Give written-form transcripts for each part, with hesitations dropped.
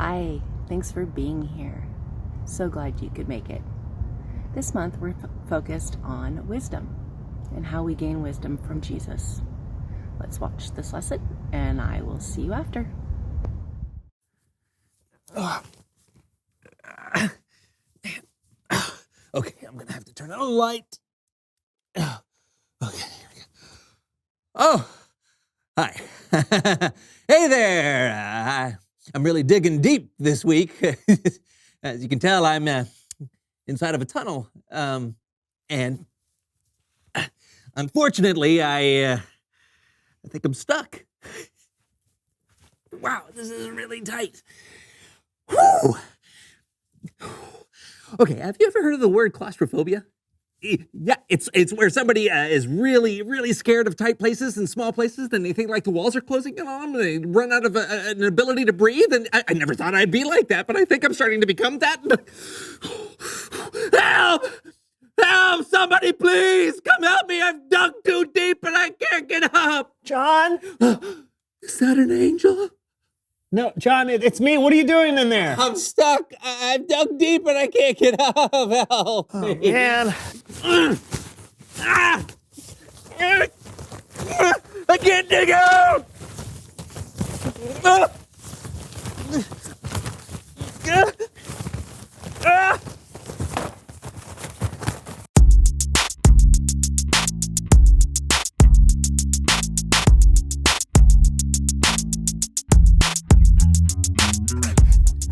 Hi, thanks for being here. So glad you could make it. This month we're focused on wisdom and how we gain wisdom from Jesus. Let's watch this lesson and I will see you after. Okay, I'm gonna have to turn on a light. Okay, here we go. Oh, hi. Hey there. I'm really digging deep this week. As you can tell, I'm inside of a tunnel. And unfortunately, I think I'm stuck. Wow, this is really tight. Whew. Okay, have you ever heard of the word claustrophobia? Yeah, it's where somebody is really scared of tight places and small places, and they think like the walls are closing in on them, they run out of an ability to breathe, and I never thought I'd be like that, but I think I'm starting to become that. Help! Help! Somebody please! Come help me! I've dug too deep and I can't get up! John? Is that an angel? No, John, it's me. What are you doing in there? I'm stuck. I've dug deep and I can't get up. Help! Oh, man. I can't dig out!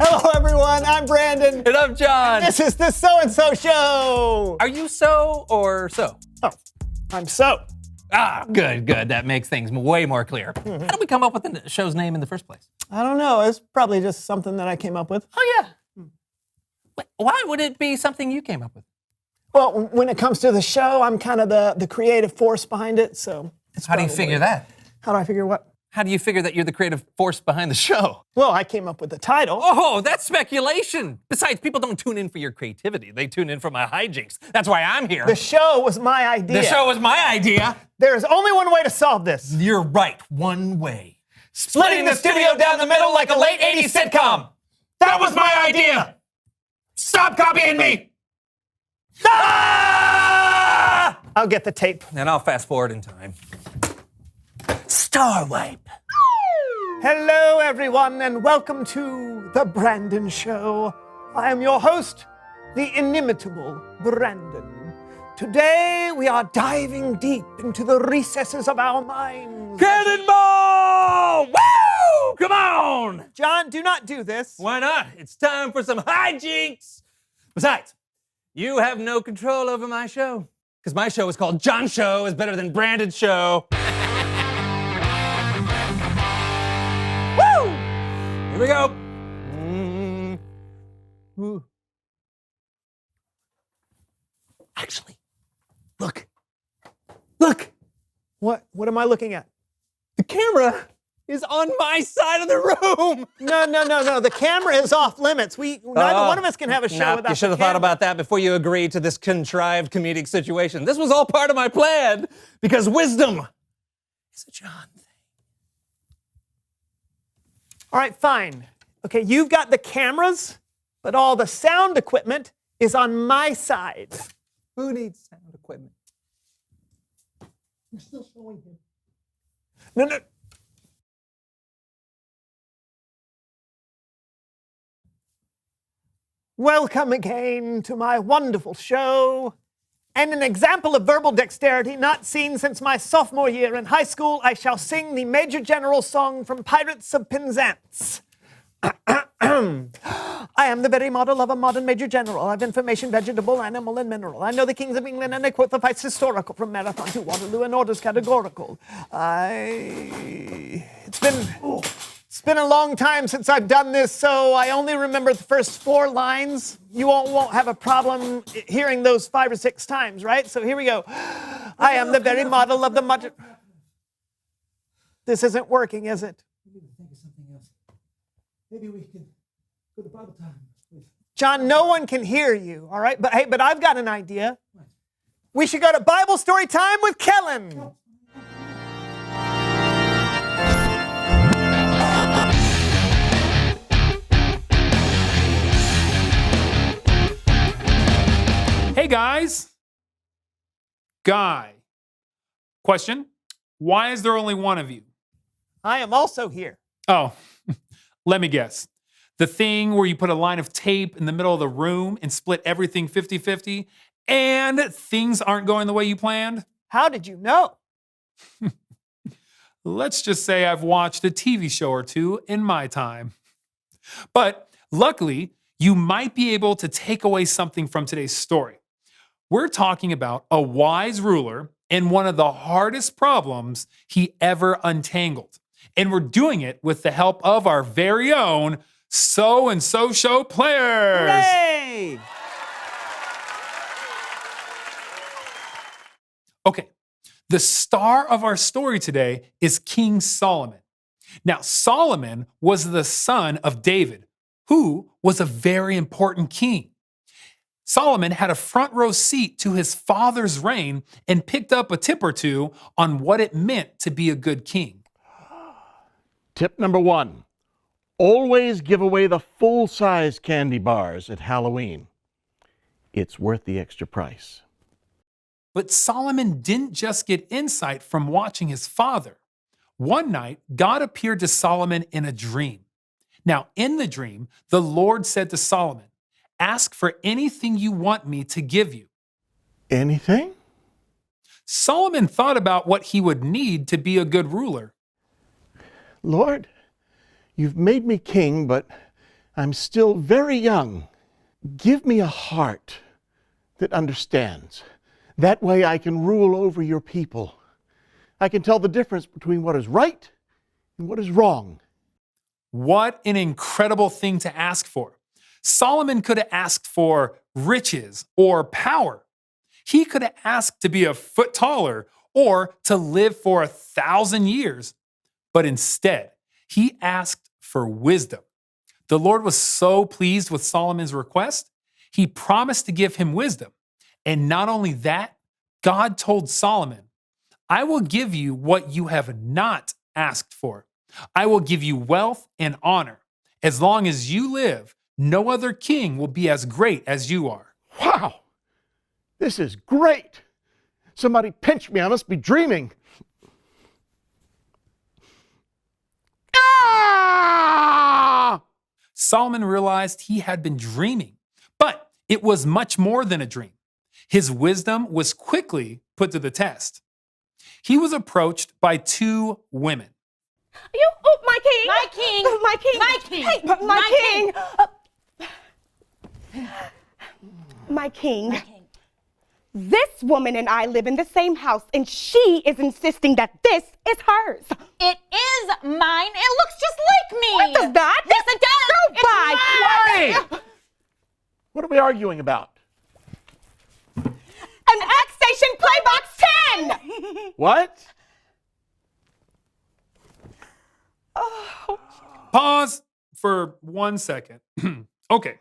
Hello, everyone. I'm Brandon. And I'm John. This is the So-and-So Show. Are you so or so? Oh, I'm So. Ah, good. That makes things way more clear. How did we come up with the show's name in the first place? I don't know. It's probably just something that I came up with. Oh, yeah. Wait, why would it be something you came up with? Well, when it comes to the show, I'm kind of the creative force behind it, so it's How do you figure that? How do I figure what? How do you figure that you're the creative force behind the show? Well, I came up with the title. Oh, that's speculation. Besides, people don't tune in for your creativity. They tune in for my hijinks. That's why I'm here. The show was my idea. The show was my idea. There is only one way to solve this. You're right. One way. Splitting the studio down the middle like a late 80s sitcom. That was my idea. Stop copying me. Ah! I'll get the tape. And I'll fast forward in time. Star Wipe. Hello, everyone, and welcome to The Brandon Show. I am your host, the inimitable Brandon. Today, we are diving deep into the recesses of our minds. Cannonball! Woo! Come on! John, do not do this. Why not? It's time for some hijinks. Besides, you have no control over my show. Because my show is called John Show is better than Brandon's show. Woo! Here we go. Ooh. Actually, look. What am I looking at? The camera is on my side of the room. No. The camera is off limits. Neither one of us can have a show without You should the have thought camera. about that before you agreed to this contrived comedic situation. This was all part of my plan because wisdom is a John thing. All right, fine. Okay, you've got the cameras, but all the sound equipment is on my side. Who needs sound equipment? You're still showing him. No. Welcome again to my wonderful show. And an example of verbal dexterity not seen since my sophomore year in high school, I shall sing the Major General song from Pirates of Penzance. I am the very model of a modern Major General. I've information, vegetable, animal, and mineral. I know the kings of England, and I quote the fights historical from Marathon to Waterloo and orders categorical. It's been a long time since I've done this, so I only remember the first 4 lines. You won't have a problem hearing those 5 or 6 times, right? So here we go. I am the very model of the modern... This isn't working, is it? We need to think of something else. Maybe we can go to Bible time. John, no one can hear you, all right? But I've got an idea. We should go to Bible story time with Kellen. guys. Guy. Question, why is there only one of you? I am also here. Oh, let me guess. The thing where you put a line of tape in the middle of the room and split everything 50-50 and things aren't going the way you planned? How did you know? Let's just say I've watched a TV show or two in my time. But luckily, you might be able to take away something from today's story. We're talking about a wise ruler and one of the hardest problems he ever untangled. And we're doing it with the help of our very own So-and-So Show players. Hooray! Okay, the star of our story today is King Solomon. Now, Solomon was the son of David, who was a very important king. Solomon had a front row seat to his father's reign and picked up a tip or two on what it meant to be a good king. Tip number 1, always give away the full-size candy bars at Halloween. It's worth the extra price. But Solomon didn't just get insight from watching his father. One night, God appeared to Solomon in a dream. Now, in the dream, the Lord said to Solomon, "Ask for anything you want me to give you." Anything? Solomon thought about what he would need to be a good ruler. Lord, you've made me king, but I'm still very young. Give me a heart that understands. That way I can rule over your people. I can tell the difference between what is right and what is wrong. What an incredible thing to ask for. Solomon could have asked for riches or power. He could have asked to be a foot taller or to live for 1,000 years. But instead, he asked for wisdom. The Lord was so pleased with Solomon's request, he promised to give him wisdom. And not only that, God told Solomon, "I will give you what you have not asked for. I will give you wealth and honor. As long as you live, no other king will be as great as you are." Wow, this is great. Somebody pinch me, I must be dreaming. Ah! Solomon realized he had been dreaming, but it was much more than a dream. His wisdom was quickly put to the test. He was approached by two women. My king! My king! My king! My king! Hey, my king! This woman and I live in the same house, and she is insisting that this is hers. It is mine. It looks just like me. What does that? Yes, it does. Go It's by. mine. What are we arguing about? An X Station Playbox 10! What? Pause for 1 second. Okay,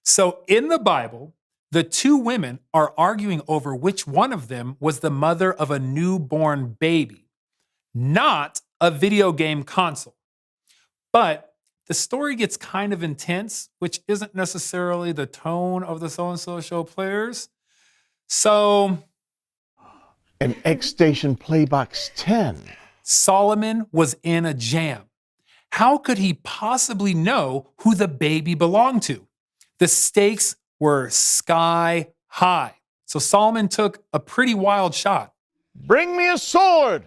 so in the Bible, the two women are arguing over which one of them was the mother of a newborn baby, not a video game console. But the story gets kind of intense, which isn't necessarily the tone of the So-and-So Show players. So An X Station Playbox 10. Solomon was in a jam. How could he possibly know who the baby belonged to? The stakes were sky high. So Solomon took a pretty wild shot. Bring me a sword.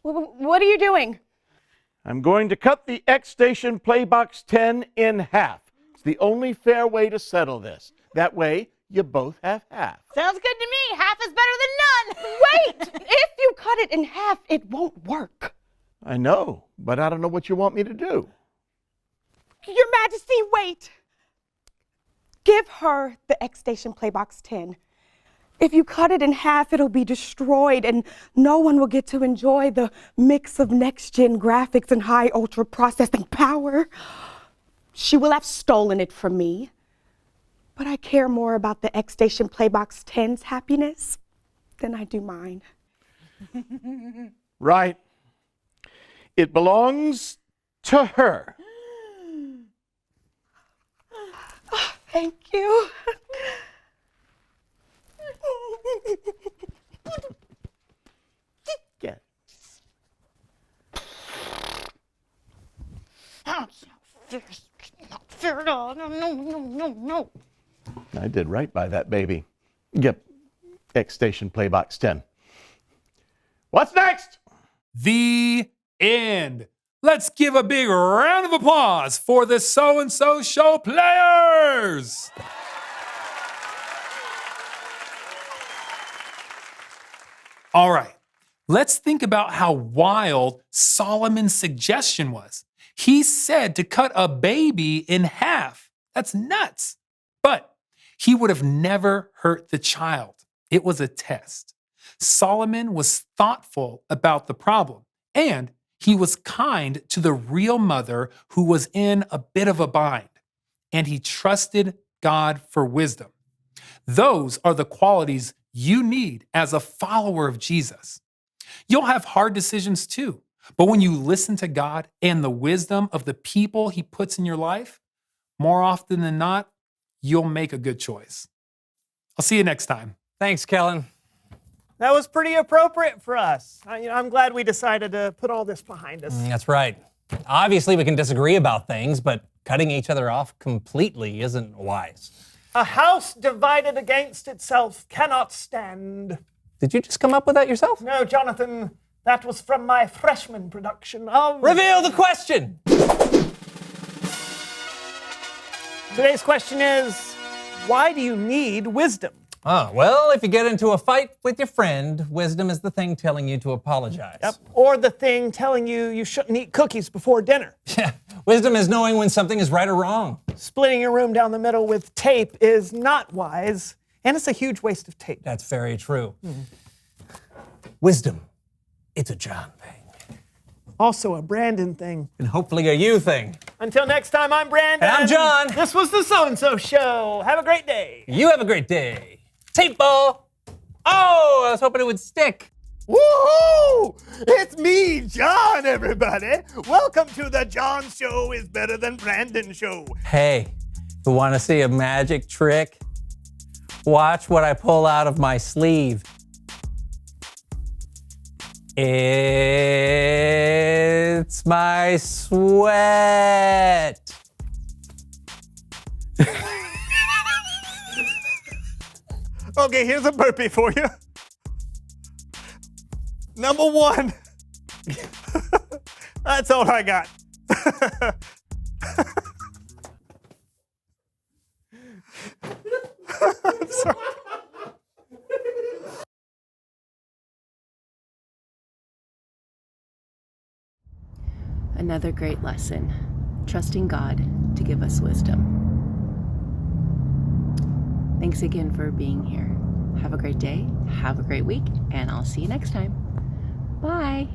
What are you doing? I'm going to cut the X Station Playbox 10 in half. It's the only fair way to settle this. That way, you both have half. Sounds good to me. Half is better than none. Wait! If you cut it in half, it won't work. I know, but I don't know what you want me to do. Your Majesty, wait. Give her the X Station Playbox 10. If you cut it in half, it'll be destroyed and no one will get to enjoy the mix of next-gen graphics and high ultra processing power. She will have stolen it from me. But I care more about the X Station Playbox 10's happiness than I do mine. Right. It belongs to her. Thank you. Yeah. That's not fair at all. No, no, no, no, no. I did right by that baby. Yep. X Station Playbox 10. What's next? The end. Let's give a big round of applause for the So-and-So Show players. All right, let's think about how wild Solomon's suggestion was. He said to cut a baby in half. That's nuts. But he would have never hurt the child. It was a test. Solomon was thoughtful about the problem, and he was kind to the real mother who was in a bit of a bind, and he trusted God for wisdom. Those are the qualities you need as a follower of Jesus. You'll have hard decisions too, but when you listen to God and the wisdom of the people he puts in your life, more often than not, you'll make a good choice. I'll see you next time. Thanks, Kellen. That was pretty appropriate for us. I'm glad we decided to put all this behind us. That's right. Obviously, we can disagree about things, but cutting each other off completely isn't wise. A house divided against itself cannot stand. Did you just come up with that yourself? No, Jonathan, that was from my freshman production of... Reveal the question! Today's question is, why do you need wisdom? Oh, well, if you get into a fight with your friend, wisdom is the thing telling you to apologize. Yep. Or the thing telling you shouldn't eat cookies before dinner. Yeah. Wisdom is knowing when something is right or wrong. Splitting your room down the middle with tape is not wise, and it's a huge waste of tape. That's very true. Wisdom, it's a John thing. Also a Brandon thing. And hopefully a you thing. Until next time, I'm Brandon. And I'm John. This was the So-and-So Show. Have a great day. You have a great day. Tape ball. Oh, I was hoping it would stick. Woohoo! It's me, John, everybody. Welcome to the John Show is Better Than Brandon Show. Hey, you want to see a magic trick? Watch what I pull out of my sleeve. It's my sweat. Okay, here's a burpee for you. Number one. That's all I got. I'm sorry. Another great lesson, trusting God to give us wisdom. Thanks again for being here. Have a great day, have a great week, and I'll see you next time. Bye.